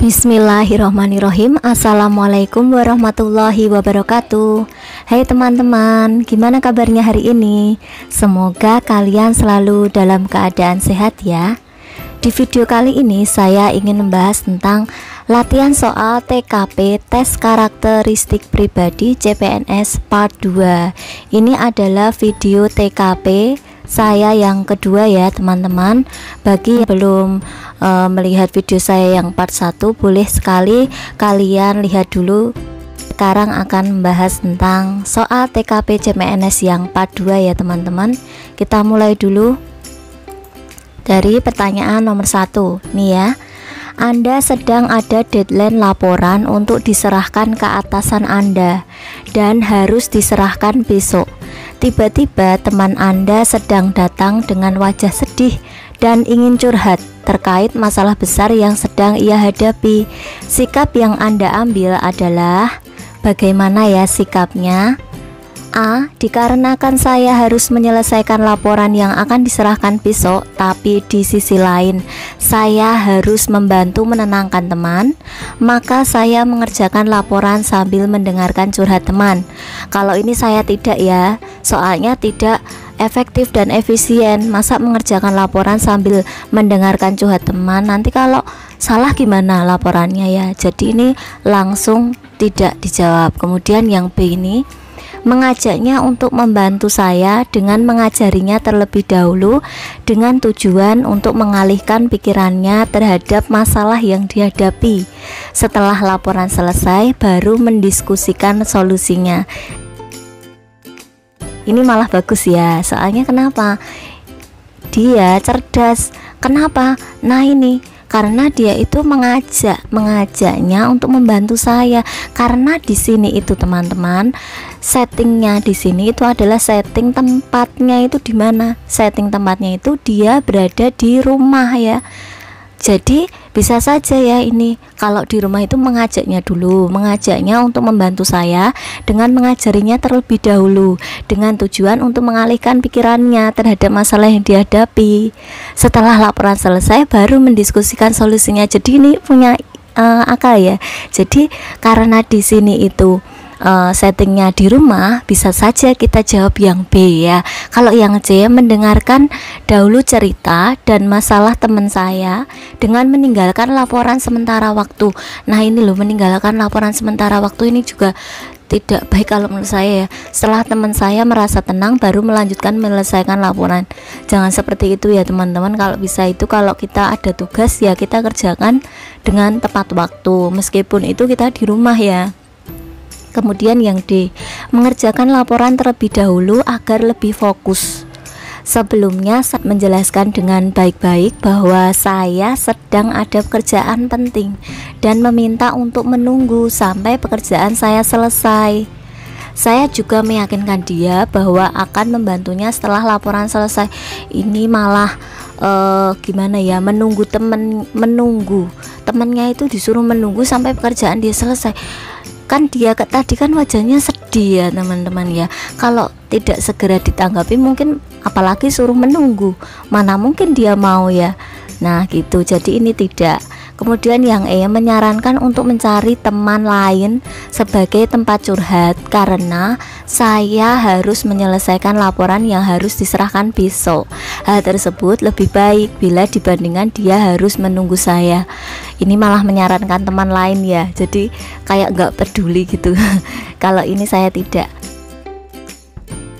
Bismillahirrahmanirrahim. Assalamualaikum warahmatullahi wabarakatuh. Hai teman-teman, gimana kabarnya hari ini? Semoga kalian selalu dalam keadaan sehat ya. Di video kali ini saya ingin membahas tentang latihan soal TKP tes karakteristik pribadi CPNS part 2. Ini adalah video TKP saya yang kedua ya teman-teman. Bagi yang belum melihat video saya yang part 1, boleh sekali kalian lihat dulu. Sekarang akan membahas tentang soal TKP CPNS yang part 2 ya teman-teman. Kita mulai dulu dari pertanyaan nomor 1 nih ya. Anda sedang ada deadline laporan untuk diserahkan ke atasan Anda dan harus diserahkan besok. Tiba-tiba teman Anda sedang datang dengan wajah sedih dan ingin curhat terkait masalah besar yang sedang ia hadapi. Sikap yang Anda ambil adalah bagaimana ya sikapnya? A. Dikarenakan saya harus menyelesaikan laporan yang akan diserahkan besok, tapi di sisi lain saya harus membantu menenangkan teman, maka saya mengerjakan laporan sambil mendengarkan curhat teman. Kalau ini saya tidak ya, soalnya tidak efektif dan efisien. Masa mengerjakan laporan sambil mendengarkan curhat teman, nanti kalau salah gimana laporannya ya. Jadi ini langsung tidak dijawab. Kemudian yang B ini, mengajaknya untuk membantu saya dengan mengajarinya terlebih dahulu dengan tujuan untuk mengalihkan pikirannya terhadap masalah yang dihadapi. Setelah laporan selesai baru mendiskusikan solusinya. Ini malah bagus ya, soalnya kenapa? Dia cerdas. Kenapa? Nah ini karena dia itu mengajaknya untuk membantu saya. Karena di sini itu teman-teman, settingnya di sini itu adalah setting tempatnya itu di mana? Setting tempatnya itu dia berada di rumah ya. Jadi bisa saja ya ini kalau di rumah itu mengajaknya untuk membantu saya dengan mengajarinya terlebih dahulu dengan tujuan untuk mengalihkan pikirannya terhadap masalah yang dihadapi. Setelah laporan selesai baru mendiskusikan solusinya. Jadi ini punya akal ya. Jadi karena di sini itu settingnya di rumah, bisa saja kita jawab yang B ya. Kalau yang C, mendengarkan dahulu cerita dan masalah teman saya dengan meninggalkan laporan sementara waktu. Nah ini loh, meninggalkan laporan sementara waktu ini juga tidak baik kalau menurut saya ya. Setelah teman saya merasa tenang baru melanjutkan menyelesaikan laporan. Jangan seperti itu ya teman-teman. Kalau bisa itu kalau kita ada tugas ya kita kerjakan dengan tepat waktu, meskipun itu kita di rumah ya. Kemudian yang D, mengerjakan laporan terlebih dahulu agar lebih fokus. Sebelumnya saya menjelaskan dengan baik-baik bahwa saya sedang ada pekerjaan penting dan meminta untuk menunggu sampai pekerjaan saya selesai. Saya juga meyakinkan dia bahwa akan membantunya setelah laporan selesai. Ini malah gimana ya, menunggu temennya itu disuruh menunggu sampai pekerjaan dia selesai. Kan dia tadi kan wajahnya sedih ya teman-teman ya. Kalau tidak segera ditanggapi mungkin apalagi suruh menunggu, mana mungkin dia mau ya. Nah gitu, jadi ini tidak. Kemudian yang E, menyarankan untuk mencari teman lain sebagai tempat curhat karena saya harus menyelesaikan laporan yang harus diserahkan besok. Hal tersebut lebih baik bila dibandingkan dia harus menunggu saya. Ini malah menyarankan teman lain ya, jadi kayak nggak peduli gitu. Kalau ini saya tidak.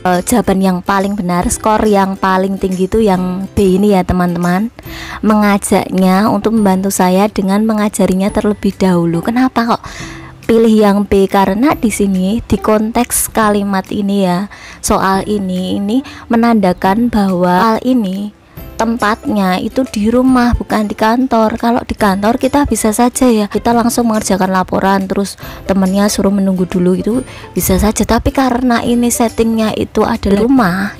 Jawaban yang paling benar, skor yang paling tinggi itu yang B ini ya teman-teman. Mengajaknya untuk membantu saya dengan mengajarinya terlebih dahulu. Kenapa kok pilih yang B? Karena di sini di konteks kalimat ini ya, soal ini menandakan bahwa hal ini tempatnya itu di rumah bukan di kantor. Kalau di kantor kita bisa saja ya kita langsung mengerjakan laporan terus temennya suruh menunggu dulu, itu bisa saja. Tapi karena ini settingnya itu ada di rumah,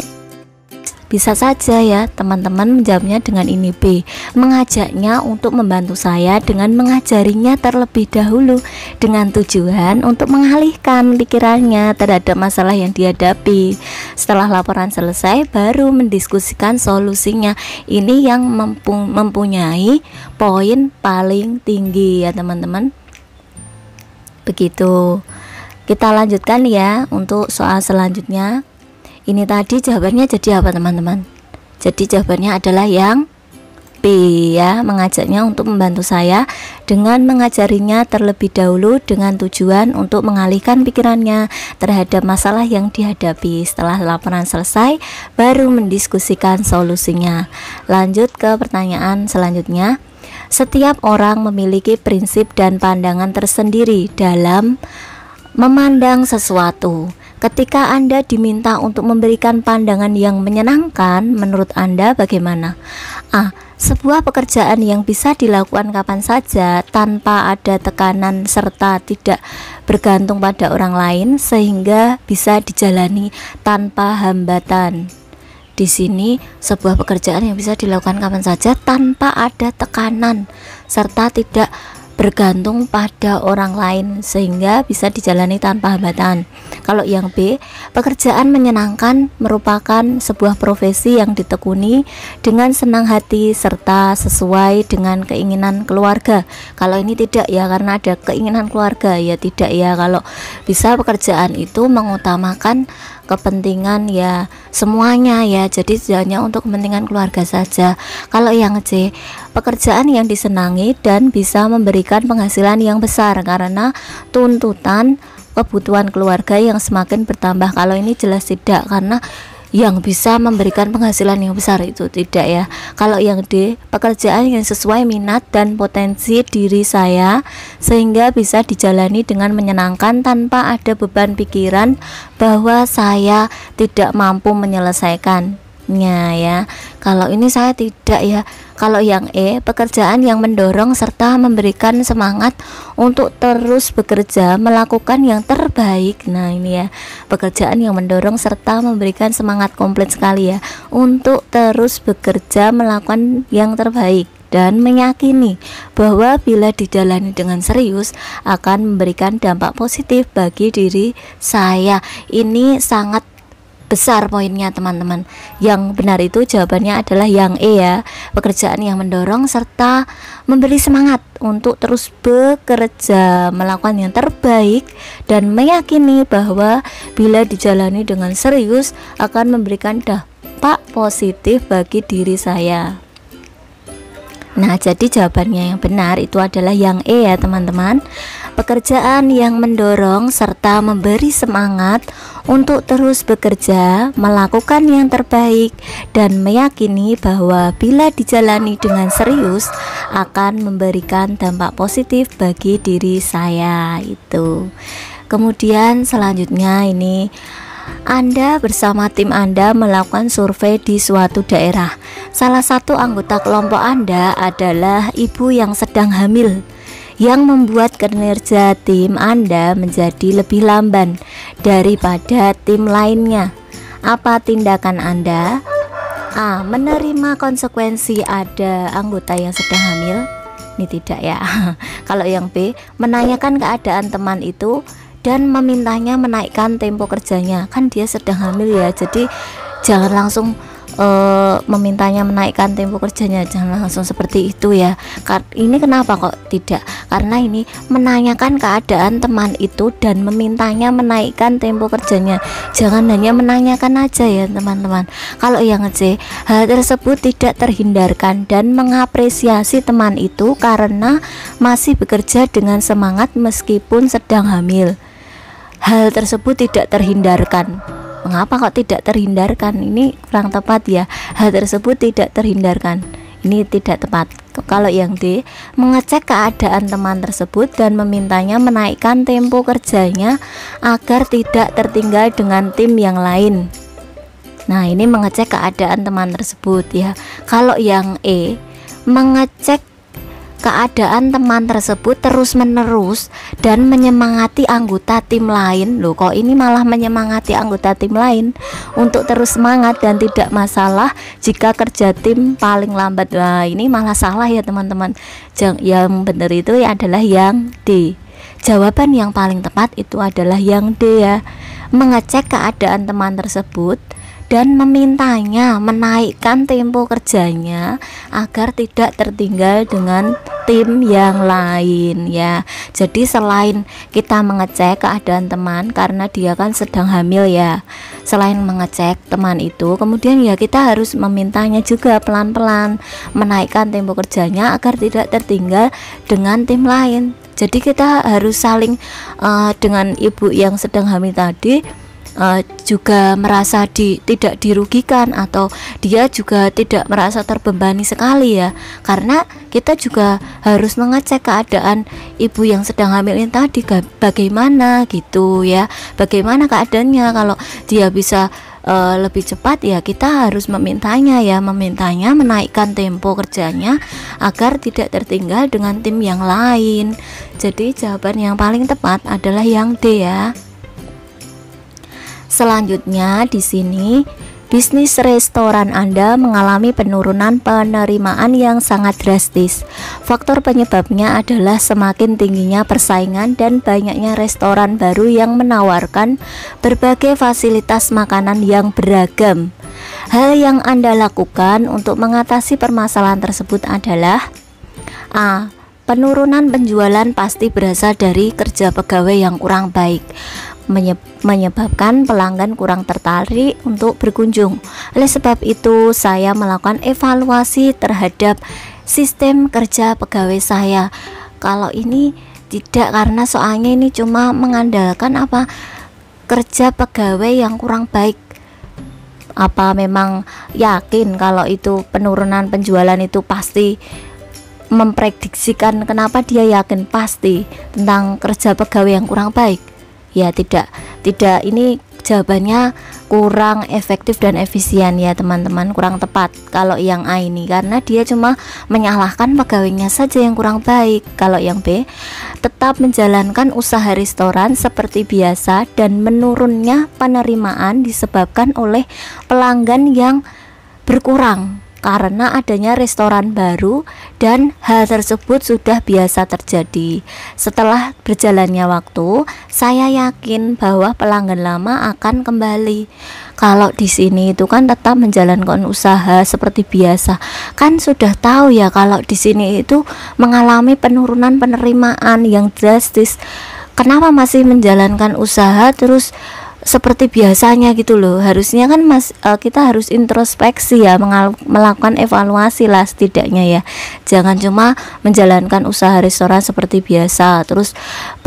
Bisa saja ya teman-teman menjawabnya dengan ini B, mengajaknya untuk membantu saya dengan mengajarinya terlebih dahulu dengan tujuan untuk mengalihkan pikirannya terhadap masalah yang dihadapi. Setelah laporan selesai baru mendiskusikan solusinya. Ini yang mempunyai poin paling tinggi ya teman-teman. Begitu. Kita lanjutkan ya untuk soal selanjutnya. Ini tadi jawabannya jadi apa teman-teman? Jadi jawabannya adalah yang B ya, mengajaknya untuk membantu saya dengan mengajarinya terlebih dahulu dengan tujuan untuk mengalihkan pikirannya terhadap masalah yang dihadapi. Setelah laporan selesai baru mendiskusikan solusinya. Lanjut ke pertanyaan selanjutnya. Setiap orang memiliki prinsip dan pandangan tersendiri dalam memandang sesuatu. Ketika Anda diminta untuk memberikan pandangan yang menyenangkan, menurut Anda bagaimana? A. Sebuah pekerjaan yang bisa dilakukan kapan saja tanpa ada tekanan serta tidak bergantung pada orang lain sehingga bisa dijalani tanpa hambatan. Di sini sebuah pekerjaan yang bisa dilakukan kapan saja tanpa ada tekanan serta tidak bergantung pada orang lain sehingga bisa dijalani tanpa hambatan. Kalau yang B, pekerjaan menyenangkan merupakan sebuah profesi yang ditekuni dengan senang hati serta sesuai dengan keinginan keluarga. Kalau ini tidak ya, karena ada keinginan keluarga ya tidak ya. Kalau bisa pekerjaan itu mengutamakan kepentingan ya semuanya ya, jadi hanya untuk kepentingan keluarga saja. Kalau yang C, pekerjaan yang disenangi dan bisa memberikan penghasilan yang besar karena tuntutan kebutuhan keluarga yang semakin bertambah. Kalau ini jelas tidak, karena yang bisa memberikan penghasilan yang besar itu tidak ya. Kalau yang D, pekerjaan yang sesuai minat dan potensi diri saya sehingga bisa dijalani dengan menyenangkan tanpa ada beban pikiran bahwa saya tidak mampu menyelesaikannya ya. Kalau ini saya tidak ya. Kalau yang E, pekerjaan yang mendorong serta memberikan semangat untuk terus bekerja melakukan yang terbaik. Nah ini ya, pekerjaan yang mendorong serta memberikan semangat, komplit sekali ya, untuk terus bekerja melakukan yang terbaik dan meyakini bahwa bila dijalani dengan serius akan memberikan dampak positif bagi diri saya. Ini sangat besar poinnya teman-teman. Yang benar itu jawabannya adalah yang E ya, pekerjaan yang mendorong serta memberi semangat untuk terus bekerja melakukan yang terbaik dan meyakini bahwa bila dijalani dengan serius akan memberikan dampak positif bagi diri saya. Nah, jadi jawabannya yang benar itu adalah yang E ya teman-teman. Pekerjaan yang mendorong serta memberi semangat untuk terus bekerja, melakukan yang terbaik dan meyakini bahwa bila dijalani dengan serius akan memberikan dampak positif bagi diri saya itu. Kemudian selanjutnya ini, Anda bersama tim Anda melakukan survei di suatu daerah. Salah satu anggota kelompok Anda adalah ibu yang sedang hamil, yang membuat kinerja tim Anda menjadi lebih lamban daripada tim lainnya. Apa tindakan Anda? A. Menerima konsekuensi ada anggota yang sedang hamil. Ini tidak ya. Kalau yang B, menanyakan keadaan teman itu dan memintanya menaikkan tempo kerjanya. Kan dia sedang hamil ya, jadi jangan langsung memintanya menaikkan tempo kerjanya, jangan langsung seperti itu ya. Ini kenapa kok tidak? Karena ini menanyakan keadaan teman itu dan memintanya menaikkan tempo kerjanya. Jangan hanya menanyakan aja ya teman-teman. Kalau yang C, hal tersebut tidak terhindarkan dan mengapresiasi teman itu karena masih bekerja dengan semangat meskipun sedang hamil. Hal tersebut tidak terhindarkan. Mengapa kok tidak terhindarkan? Ini kurang tepat ya. Hal tersebut tidak terhindarkan. Ini tidak tepat. Kalau yang D, mengecek keadaan teman tersebut dan memintanya menaikkan tempo kerjanya agar tidak tertinggal dengan tim yang lain. Nah, ini mengecek keadaan teman tersebut ya. Kalau yang E, mengecek keadaan teman tersebut terus-menerus dan menyemangati anggota tim lain. Loh, kok ini malah menyemangati anggota tim lain untuk terus semangat dan tidak masalah jika kerja tim paling lambat. Nah, ini malah salah ya teman-teman. Yang benar itu adalah yang D. Jawaban yang paling tepat itu adalah yang D ya. Mengecek keadaan teman tersebut dan memintanya menaikkan tempo kerjanya agar tidak tertinggal dengan tim yang lain ya. Jadi selain kita mengecek keadaan teman karena dia kan sedang hamil ya, selain mengecek teman itu, kemudian ya kita harus memintanya juga pelan-pelan menaikkan tempo kerjanya agar tidak tertinggal dengan tim lain. Jadi kita harus saling dengan ibu yang sedang hamil tadi juga merasa tidak dirugikan, atau dia juga tidak merasa terbebani sekali ya, karena kita juga harus mengecek keadaan ibu yang sedang hamil ini tadi bagaimana gitu ya, bagaimana keadaannya. Kalau dia bisa lebih cepat ya kita harus memintanya menaikkan tempo kerjanya agar tidak tertinggal dengan tim yang lain. Jadi jawaban yang paling tepat adalah yang D ya. Selanjutnya di sini, bisnis restoran Anda mengalami penurunan penerimaan yang sangat drastis. Faktor penyebabnya adalah semakin tingginya persaingan dan banyaknya restoran baru yang menawarkan berbagai fasilitas makanan yang beragam. Hal yang Anda lakukan untuk mengatasi permasalahan tersebut adalah A. Penurunan penjualan pasti berasal dari kerja pegawai yang kurang baik, menyebabkan pelanggan kurang tertarik untuk berkunjung. Oleh sebab itu, saya melakukan evaluasi terhadap sistem kerja pegawai saya. Kalau ini tidak, karena soalnya ini cuma mengandalkan kerja pegawai yang kurang baik. Apa memang yakin kalau itu penurunan penjualan itu pasti memprediksikan? Kenapa dia yakin pasti tentang kerja pegawai yang kurang baik? Ya tidak, ini jawabannya kurang efektif dan efisien ya teman-teman, kurang tepat kalau yang A ini, karena dia cuma menyalahkan pegawainya saja yang kurang baik. Kalau yang B, tetap menjalankan usaha restoran seperti biasa dan menurunnya penerimaan disebabkan oleh pelanggan yang berkurang karena adanya restoran baru, dan hal tersebut sudah biasa terjadi. Setelah berjalannya waktu, saya yakin bahwa pelanggan lama akan kembali. Kalau di sini itu kan tetap menjalankan usaha seperti biasa, kan sudah tahu ya kalau di sini itu mengalami penurunan penerimaan yang drastis. Kenapa masih menjalankan usaha terus seperti biasanya gitu loh? Harusnya kan kita harus introspeksi ya, melakukan evaluasi lah setidaknya ya. Jangan cuma menjalankan usaha restoran seperti biasa terus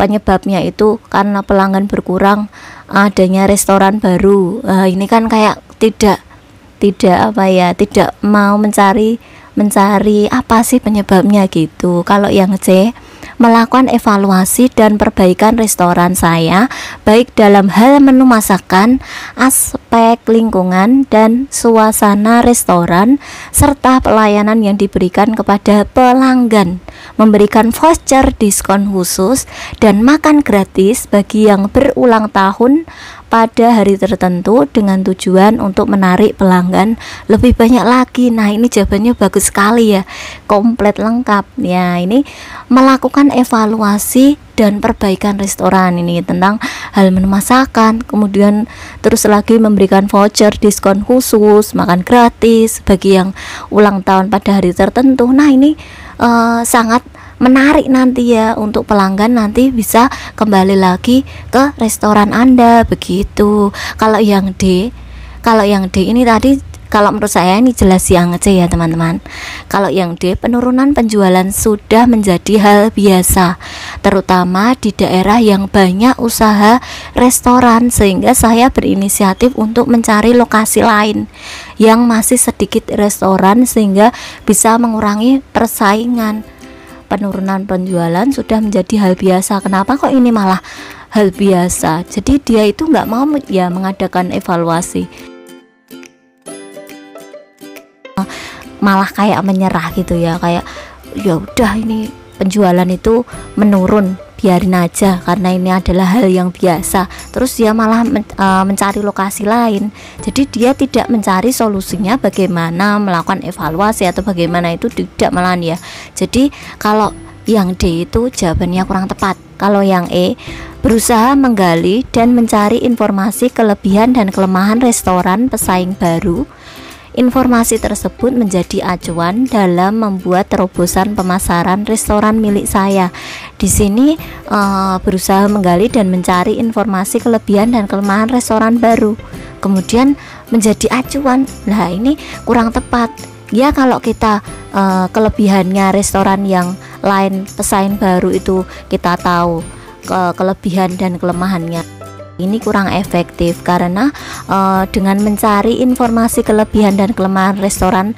penyebabnya itu karena pelanggan berkurang, adanya restoran baru. Ini kan kayak tidak mau mencari apa sih penyebabnya gitu. Kalau yang C, melakukan evaluasi dan perbaikan restoran saya, baik dalam hal menu masakan, aspek lingkungan dan suasana restoran, serta pelayanan yang diberikan kepada pelanggan, memberikan voucher diskon khusus dan makan gratis bagi yang berulang tahun pada hari tertentu dengan tujuan untuk menarik pelanggan lebih banyak lagi. Nah, ini jawabannya bagus sekali ya, komplit lengkap ya. Ini melakukan evaluasi dan perbaikan restoran ini tentang hal menu masakan, kemudian terus lagi memberikan voucher diskon khusus, makan gratis bagi yang ulang tahun pada hari tertentu. Nah, ini sangat menarik nanti ya, untuk pelanggan nanti bisa kembali lagi ke restoran Anda begitu. Kalau yang D ini tadi, kalau menurut saya ini jelas yang C ya teman-teman. Kalau yang D, penurunan penjualan sudah menjadi hal biasa, terutama di daerah yang banyak usaha restoran, sehingga saya berinisiatif untuk mencari lokasi lain yang masih sedikit restoran sehingga bisa mengurangi persaingan. Penurunan penjualan sudah menjadi hal biasa. Kenapa kok ini malah hal biasa? Jadi dia itu nggak mau ya mengadakan evaluasi, malah kayak menyerah gitu ya, kayak ya udah ini penjualan itu menurun, biarin aja karena ini adalah hal yang biasa. Terus dia malah mencari lokasi lain. Jadi dia tidak mencari solusinya bagaimana melakukan evaluasi atau bagaimana, itu tidak malahan ya. Jadi kalau yang D itu jawabannya kurang tepat. Kalau yang E, berusaha menggali dan mencari informasi kelebihan dan kelemahan restoran pesaing baru. Informasi tersebut menjadi acuan dalam membuat terobosan pemasaran restoran milik saya. Di sini berusaha menggali dan mencari informasi kelebihan dan kelemahan restoran baru, kemudian menjadi acuan. Nah, ini kurang tepat. Ya, kalau kita kelebihannya restoran yang lain pesaing baru itu kita tahu kelebihan dan kelemahannya, ini kurang efektif karena dengan mencari informasi kelebihan dan kelemahan restoran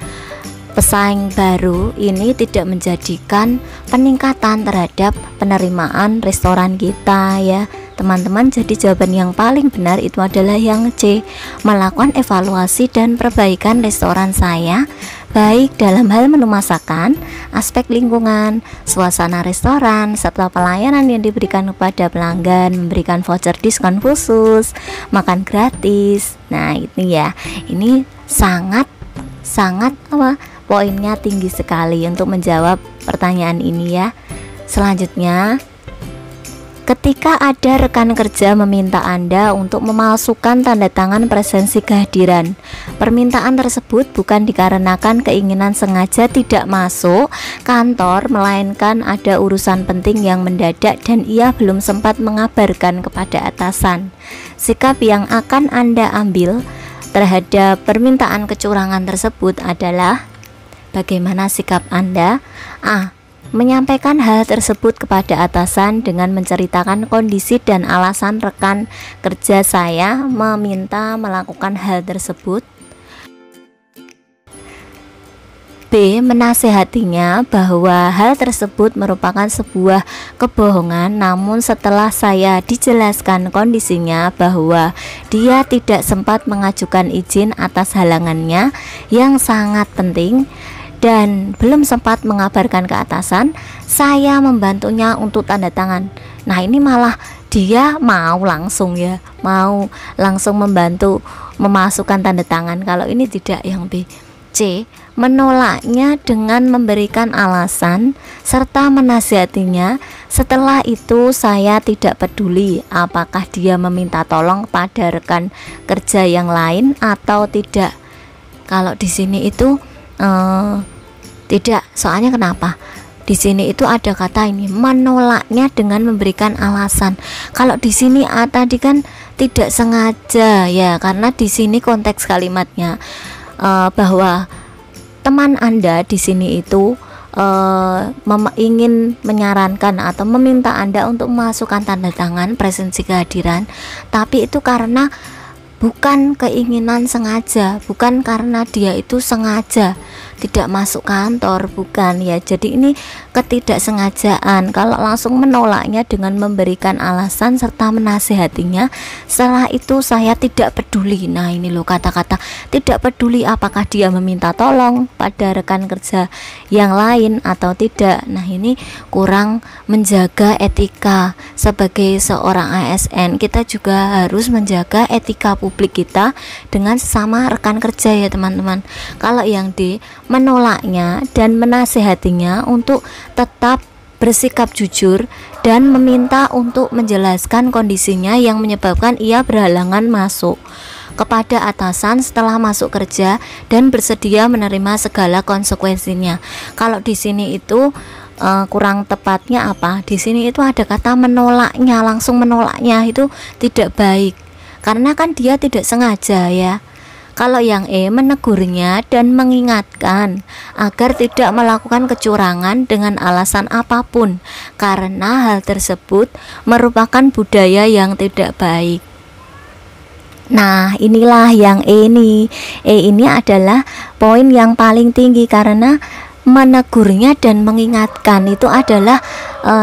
pesaing baru ini tidak menjadikan peningkatan terhadap penerimaan restoran kita ya teman-teman. Jadi jawaban yang paling benar itu adalah yang C, melakukan evaluasi dan perbaikan restoran saya, baik dalam hal menu masakan, aspek lingkungan, suasana restoran, serta pelayanan yang diberikan kepada pelanggan, memberikan voucher diskon khusus, makan gratis. Nah, ini ya, ini sangat poinnya tinggi sekali untuk menjawab pertanyaan ini ya. Selanjutnya, ketika ada rekan kerja meminta Anda untuk memalsukan tanda tangan presensi kehadiran, permintaan tersebut bukan dikarenakan keinginan sengaja tidak masuk kantor, melainkan ada urusan penting yang mendadak dan ia belum sempat mengabarkan kepada atasan. Sikap yang akan Anda ambil terhadap permintaan kecurangan tersebut adalah bagaimana sikap Anda? A. Menyampaikan hal tersebut kepada atasan dengan menceritakan kondisi dan alasan rekan kerja saya meminta melakukan hal tersebut. B. Menasehatinya bahwa hal tersebut merupakan sebuah kebohongan, namun setelah saya dijelaskan kondisinya bahwa dia tidak sempat mengajukan izin atas halangannya yang sangat penting dan belum sempat mengabarkan ke atasan, saya membantunya untuk tanda tangan. Nah, ini malah dia mau langsung membantu memasukkan tanda tangan. Kalau ini tidak, yang B. C. Menolaknya dengan memberikan alasan serta menasihatinya. Setelah itu saya tidak peduli apakah dia meminta tolong pada rekan kerja yang lain atau tidak. Kalau di sini itu tidak, soalnya kenapa? Di sini itu ada kata ini, menolaknya dengan memberikan alasan. Kalau di sini tadi kan tidak sengaja ya, karena di sini konteks kalimatnya bahwa teman Anda di sini itu ingin menyarankan atau meminta Anda untuk memasukkan tanda tangan presensi kehadiran, tapi itu karena bukan keinginan sengaja, bukan karena dia itu sengaja tidak masuk kantor, bukan ya. Jadi ini ketidaksengajaan. Kalau langsung menolaknya dengan memberikan alasan serta menasehatinya, setelah itu saya tidak peduli. Nah, ini loh kata-kata tidak peduli apakah dia meminta tolong pada rekan kerja yang lain atau tidak. Nah, ini kurang menjaga etika. Sebagai seorang ASN, kita juga harus menjaga etika publik kita dengan sesama rekan kerja ya teman-teman. Kalau yang D, menolaknya dan menasehatinya untuk tetap bersikap jujur dan meminta untuk menjelaskan kondisinya yang menyebabkan ia berhalangan masuk kepada atasan setelah masuk kerja dan bersedia menerima segala konsekuensinya. Kalau di sini itu kurang tepatnya apa? Di sini itu ada kata menolaknya, langsung menolaknya itu tidak baik karena kan dia tidak sengaja ya. Kalau yang E, menegurnya dan mengingatkan agar tidak melakukan kecurangan dengan alasan apapun karena hal tersebut merupakan budaya yang tidak baik. Nah, inilah yang E ini. E ini adalah poin yang paling tinggi karena menegurnya dan mengingatkan itu adalah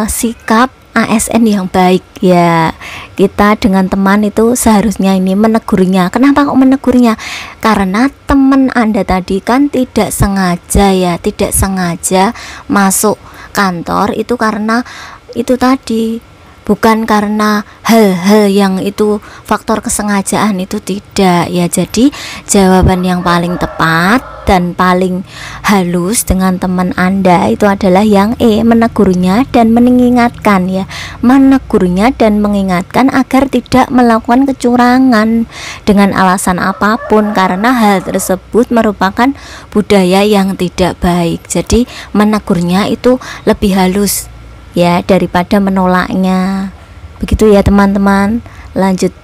sikap ASN yang baik ya. Kita dengan teman itu seharusnya ini menegurnya. Kenapa kok menegurnya? Karena teman Anda tadi kan tidak sengaja ya, tidak sengaja masuk kantor itu karena itu tadi, bukan karena hal-hal yang itu faktor kesengajaan, itu tidak ya. Jadi jawaban yang paling tepat dan paling halus dengan teman Anda itu adalah yang E, menegurnya dan mengingatkan ya, menegurnya dan mengingatkan agar tidak melakukan kecurangan dengan alasan apapun, karena hal tersebut merupakan budaya yang tidak baik. Jadi menegurnya itu lebih halus ya daripada menolaknya. Begitu ya teman-teman. Lanjut.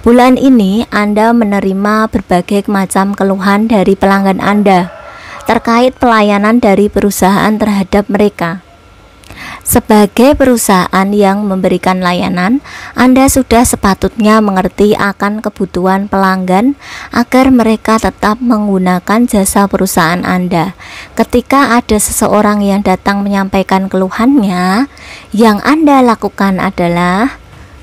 Bulan ini Anda menerima berbagai macam keluhan dari pelanggan Anda terkait pelayanan dari perusahaan terhadap mereka. Sebagai perusahaan yang memberikan layanan, Anda sudah sepatutnya mengerti akan kebutuhan pelanggan agar mereka tetap menggunakan jasa perusahaan Anda. Ketika ada seseorang yang datang menyampaikan keluhannya, yang Anda lakukan adalah,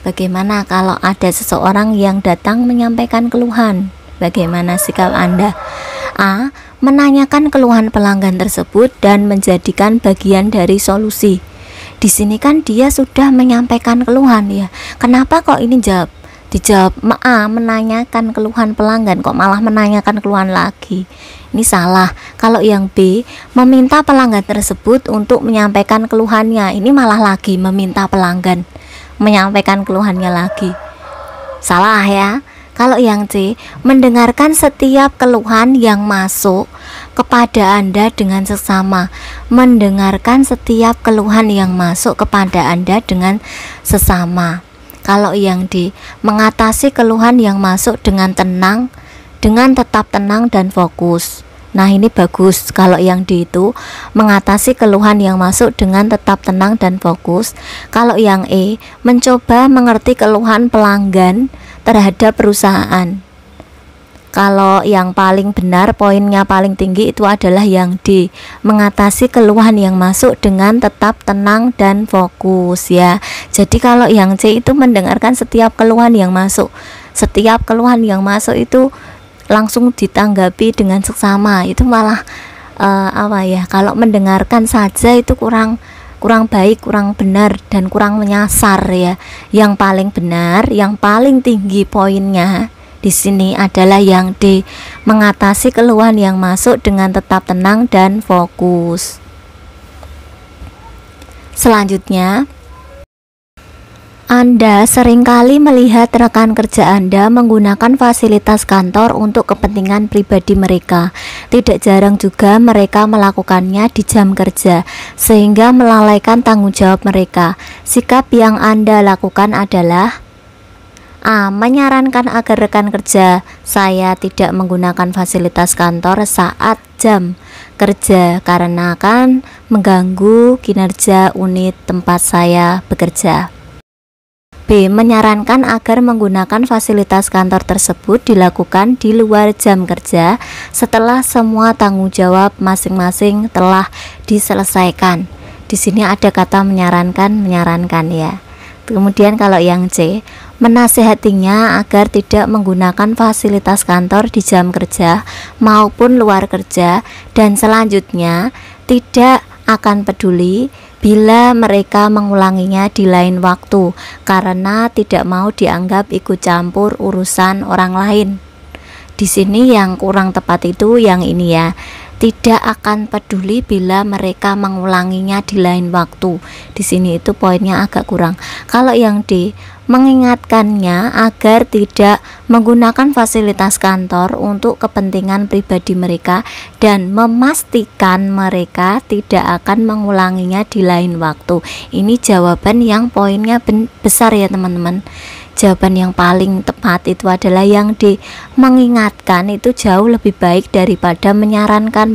bagaimana kalau ada seseorang yang datang menyampaikan keluhan? Bagaimana sikap Anda? A. Menanyakan keluhan pelanggan tersebut dan menjadikan bagian dari solusi. Di sini kan dia sudah menyampaikan keluhan ya. Kenapa kok ini dijawab A, menanyakan keluhan pelanggan, kok malah menanyakan keluhan lagi? Ini salah. Kalau yang B, meminta pelanggan tersebut untuk menyampaikan keluhannya, ini malah lagi meminta pelanggan menyampaikan keluhannya lagi. Salah ya. Kalau yang C, mendengarkan setiap keluhan yang masuk kepada Anda dengan seksama. Mendengarkan setiap keluhan yang masuk kepada Anda dengan sesama. Kalau yang D, mengatasi keluhan yang masuk dengan tenang, dengan tetap tenang dan fokus. Nah ini bagus. Kalau yang D itu mengatasi keluhan yang masuk dengan tetap tenang dan fokus. Kalau yang E, mencoba mengerti keluhan pelanggan terhadap perusahaan. Kalau yang paling benar, poinnya paling tinggi itu adalah yang D, mengatasi keluhan yang masuk dengan tetap tenang dan fokus ya. Jadi kalau yang C itu mendengarkan setiap keluhan yang masuk. Setiap keluhan yang masuk itu langsung ditanggapi dengan seksama. Itu malah apa ya, kalau mendengarkan saja itu kurang baik, kurang benar, dan kurang menyasar ya. Yang paling benar, yang paling tinggi poinnya di sini adalah yang D, mengatasi keluhan yang masuk dengan tetap tenang dan fokus. Selanjutnya, Anda seringkali melihat rekan kerja Anda menggunakan fasilitas kantor untuk kepentingan pribadi mereka. Tidak jarang juga mereka melakukannya di jam kerja, sehingga melalaikan tanggung jawab mereka. Sikap yang Anda lakukan adalah A. Menyarankan agar rekan kerja saya tidak menggunakan fasilitas kantor saat jam kerja karena akan mengganggu kinerja unit tempat saya bekerja. B. Menyarankan agar menggunakan fasilitas kantor tersebut dilakukan di luar jam kerja setelah semua tanggung jawab masing-masing telah diselesaikan. Di sini ada kata menyarankan ya. Kemudian kalau yang C, menasehatinya agar tidak menggunakan fasilitas kantor di jam kerja maupun luar kerja, dan selanjutnya tidak akan peduli bila mereka mengulanginya di lain waktu karena tidak mau dianggap ikut campur urusan orang lain. Di sini yang kurang tepat itu yang ini ya. Tidak akan peduli bila mereka mengulanginya di lain waktu. Di sini itu poinnya agak kurang. Kalau yang D, mengingatkannya agar tidak menggunakan fasilitas kantor untuk kepentingan pribadi mereka dan memastikan mereka tidak akan mengulanginya di lain waktu. Ini jawaban yang poinnya besar ya teman-teman. Jawaban yang paling tepat itu adalah yang D, mengingatkan itu jauh lebih baik daripada menyarankan.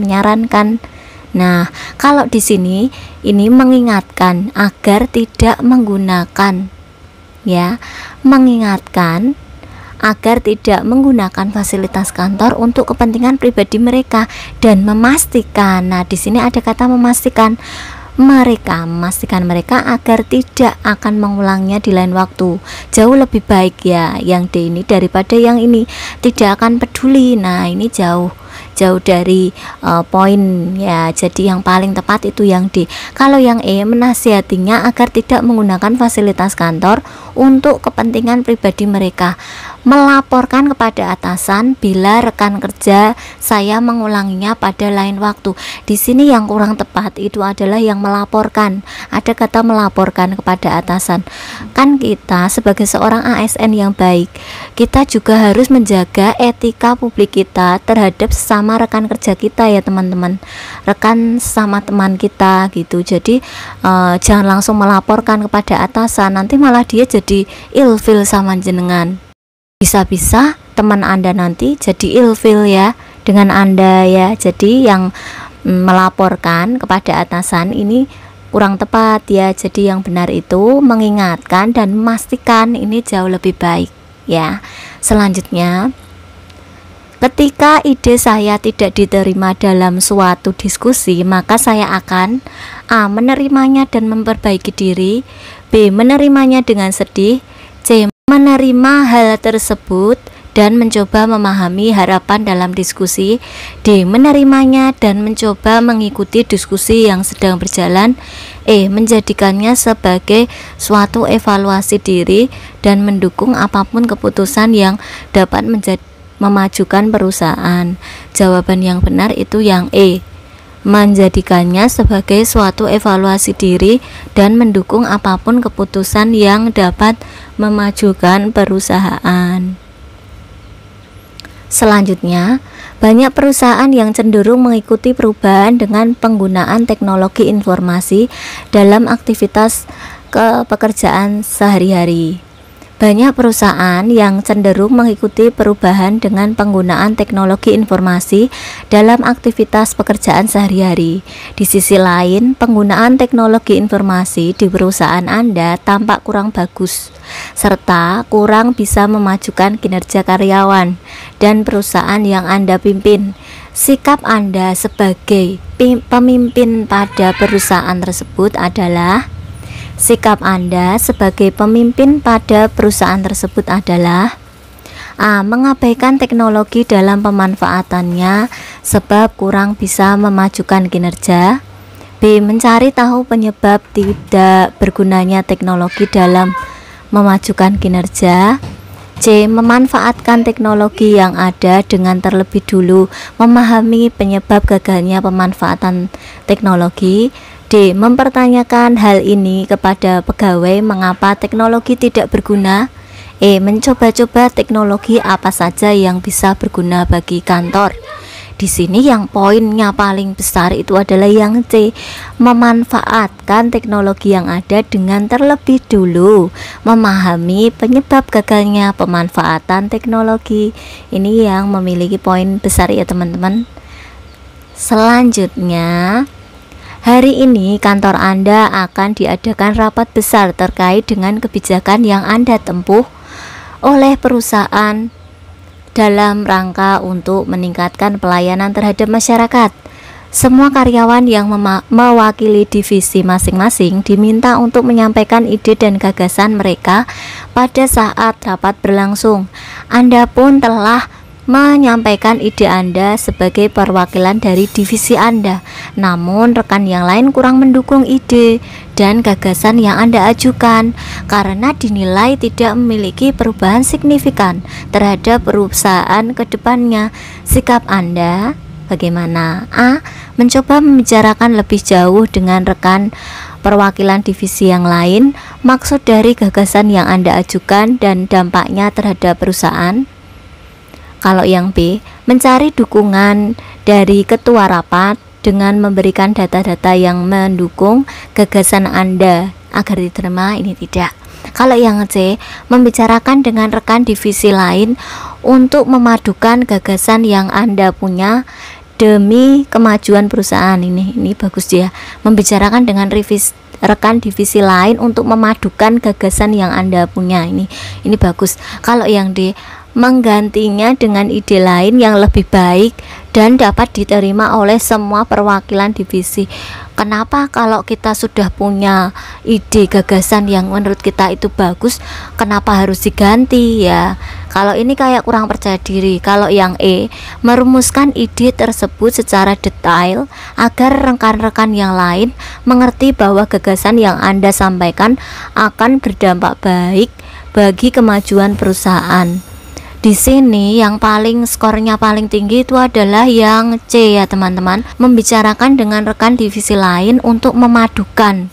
Nah, kalau di sini ini mengingatkan agar tidak menggunakan ya, mengingatkan agar tidak menggunakan fasilitas kantor untuk kepentingan pribadi mereka dan memastikan. Nah, di sini ada kata memastikan. memastikan mereka agar tidak akan mengulangnya di lain waktu. Jauh lebih baik ya yang D ini daripada yang ini tidak akan peduli. Nah, ini jauh dari poin ya. Jadi yang paling tepat itu yang D. Kalau yang E, menasihatinya agar tidak menggunakan fasilitas kantor untuk kepentingan pribadi mereka, melaporkan kepada atasan bila rekan kerja saya mengulanginya pada lain waktu. Di sini yang kurang tepat itu adalah yang melaporkan. Ada kata melaporkan kepada atasan. Kan kita sebagai seorang ASN yang baik, kita juga harus menjaga etika publik kita terhadap sesama rekan kerja kita ya teman-teman, rekan sama teman kita gitu. Jadi jangan langsung melaporkan kepada atasan, nanti malah dia jadi ilfil sama jenengan. Bisa-bisa teman Anda nanti jadi ilfil ya dengan Anda ya. Jadi yang melaporkan kepada atasan ini kurang tepat ya. Jadi yang benar itu mengingatkan dan memastikan, ini jauh lebih baik ya. Selanjutnya, ketika ide saya tidak diterima dalam suatu diskusi, maka saya akan A. menerimanya dan memperbaiki diri, B. menerimanya dengan sedih, C. menerima hal tersebut dan mencoba memahami harapan dalam diskusi, D. menerimanya dan mencoba mengikuti diskusi yang sedang berjalan, E. menjadikannya sebagai suatu evaluasi diri dan mendukung apapun keputusan yang dapat memajukan perusahaan. Jawaban yang benar itu yang E, menjadikannya sebagai suatu evaluasi diri dan mendukung apapun keputusan yang dapat memajukan perusahaan. Selanjutnya, banyak perusahaan yang cenderung mengikuti perubahan dengan penggunaan teknologi informasi dalam aktivitas pekerjaan sehari-hari. Banyak perusahaan yang cenderung mengikuti perubahan dengan penggunaan teknologi informasi dalam aktivitas pekerjaan sehari-hari. Di sisi lain, penggunaan teknologi informasi di perusahaan Anda tampak kurang bagus, serta kurang bisa memajukan kinerja karyawan dan perusahaan yang Anda pimpin. Sikap Anda sebagai pemimpin pada perusahaan tersebut adalah A. mengabaikan teknologi dalam pemanfaatannya sebab kurang bisa memajukan kinerja, B. mencari tahu penyebab tidak bergunanya teknologi dalam memajukan kinerja, C. memanfaatkan teknologi yang ada dengan terlebih dulu memahami penyebab gagalnya pemanfaatan teknologi, D. mempertanyakan hal ini kepada pegawai mengapa teknologi tidak berguna, E. mencoba-coba teknologi apa saja yang bisa berguna bagi kantor. Di sini yang poinnya paling besar itu adalah yang C, memanfaatkan teknologi yang ada dengan terlebih dulu memahami penyebab gagalnya pemanfaatan teknologi. Ini yang memiliki poin besar ya teman-teman. Selanjutnya, hari ini kantor Anda akan diadakan rapat besar terkait dengan kebijakan yang Anda tempuh oleh perusahaan dalam rangka untuk meningkatkan pelayanan terhadap masyarakat. Semua karyawan yang mewakili divisi masing-masing diminta untuk menyampaikan ide dan gagasan mereka pada saat rapat berlangsung. Anda pun telah menyampaikan ide Anda sebagai perwakilan dari divisi Anda, namun rekan yang lain kurang mendukung ide dan gagasan yang Anda ajukan karena dinilai tidak memiliki perubahan signifikan terhadap perusahaan ke depannya. Sikap Anda bagaimana? A. mencoba membicarakan lebih jauh dengan rekan perwakilan divisi yang lain maksud dari gagasan yang Anda ajukan dan dampaknya terhadap perusahaan. Kalau yang B, mencari dukungan dari ketua rapat dengan memberikan data-data yang mendukung gagasan Anda agar diterima. Ini tidak. Kalau yang C, membicarakan dengan rekan divisi lain untuk memadukan gagasan yang Anda punya demi kemajuan perusahaan. Ini bagus ya. Membicarakan dengan rekan divisi lain untuk memadukan gagasan yang Anda punya. Ini bagus. Kalau yang D, menggantinya dengan ide lain yang lebih baik dan dapat diterima oleh semua perwakilan divisi. Kenapa kalau kita sudah punya ide gagasan yang menurut kita itu bagus, kenapa harus diganti ya? Kalau ini kayak kurang percaya diri. Kalau yang E, merumuskan ide tersebut secara detail agar rekan-rekan yang lain mengerti bahwa gagasan yang Anda sampaikan akan berdampak baik bagi kemajuan perusahaan. Di sini yang paling skornya paling tinggi itu adalah yang C ya teman-teman, membicarakan dengan rekan divisi lain untuk memadukan.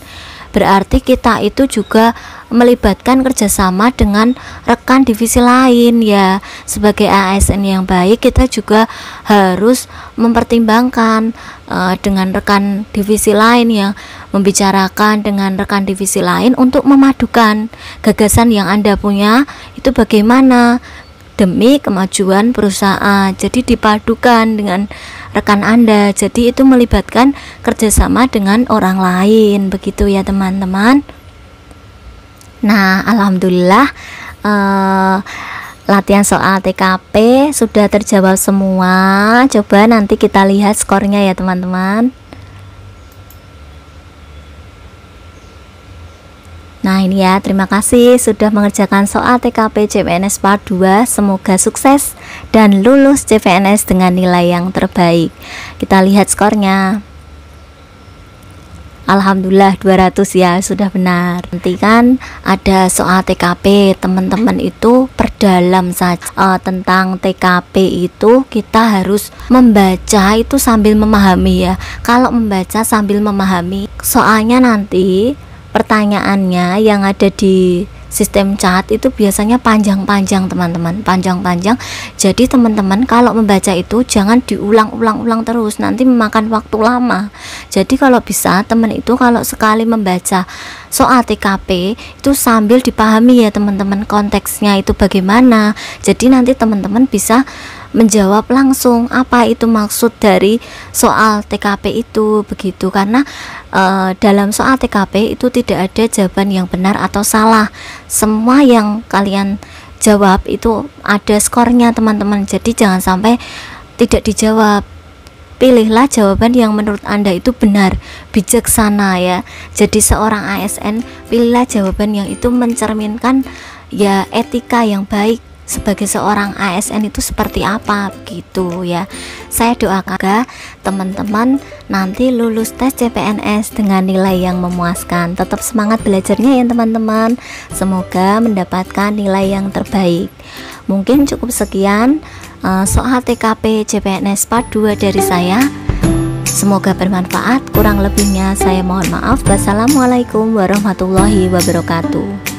Berarti kita itu juga melibatkan kerjasama dengan rekan divisi lain ya. Sebagai ASN yang baik, kita juga harus mempertimbangkan dengan rekan divisi lain yang membicarakan dengan rekan divisi lain untuk memadukan gagasan yang Anda punya itu bagaimana demi kemajuan perusahaan. Jadi dipadukan dengan rekan Anda, jadi itu melibatkan kerjasama dengan orang lain, begitu ya teman-teman. Nah, alhamdulillah latihan soal TKP sudah terjawab semua. Coba nanti kita lihat skornya ya teman-teman. Nah ini ya, terima kasih sudah mengerjakan soal TKP CPNS Part 2. Semoga sukses dan lulus CPNS dengan nilai yang terbaik. Kita lihat skornya. Alhamdulillah 200 ya, sudah benar. Nanti kan ada soal TKP, teman-teman itu perdalam saja tentang TKP itu. Kita harus membaca itu sambil memahami ya. Kalau membaca sambil memahami, soalnya nanti pertanyaannya yang ada di sistem chat itu biasanya panjang-panjang teman-teman, panjang-panjang. Jadi teman-teman kalau membaca itu jangan diulang-ulang terus, nanti memakan waktu lama. Jadi kalau bisa teman itu kalau sekali membaca soal TKP itu sambil dipahami ya teman-teman, konteksnya itu bagaimana. Jadi nanti teman-teman bisa menjawab langsung apa itu maksud dari soal TKP itu, begitu. Karena dalam soal TKP itu tidak ada jawaban yang benar atau salah, semua yang kalian jawab itu ada skornya teman-teman. Jadi jangan sampai tidak dijawab, pilihlah jawaban yang menurut Anda itu benar, bijaksana ya. Jadi seorang ASN pilihlah jawaban yang itu mencerminkan ya etika yang baik sebagai seorang ASN itu seperti apa, begitu ya. Saya doakan teman-teman nanti lulus tes CPNS dengan nilai yang memuaskan. Tetap semangat belajarnya ya teman-teman, semoga mendapatkan nilai yang terbaik. Mungkin cukup sekian soal TKP CPNS Part 2 dari saya. Semoga bermanfaat, kurang lebihnya saya mohon maaf. Wassalamualaikum warahmatullahi wabarakatuh.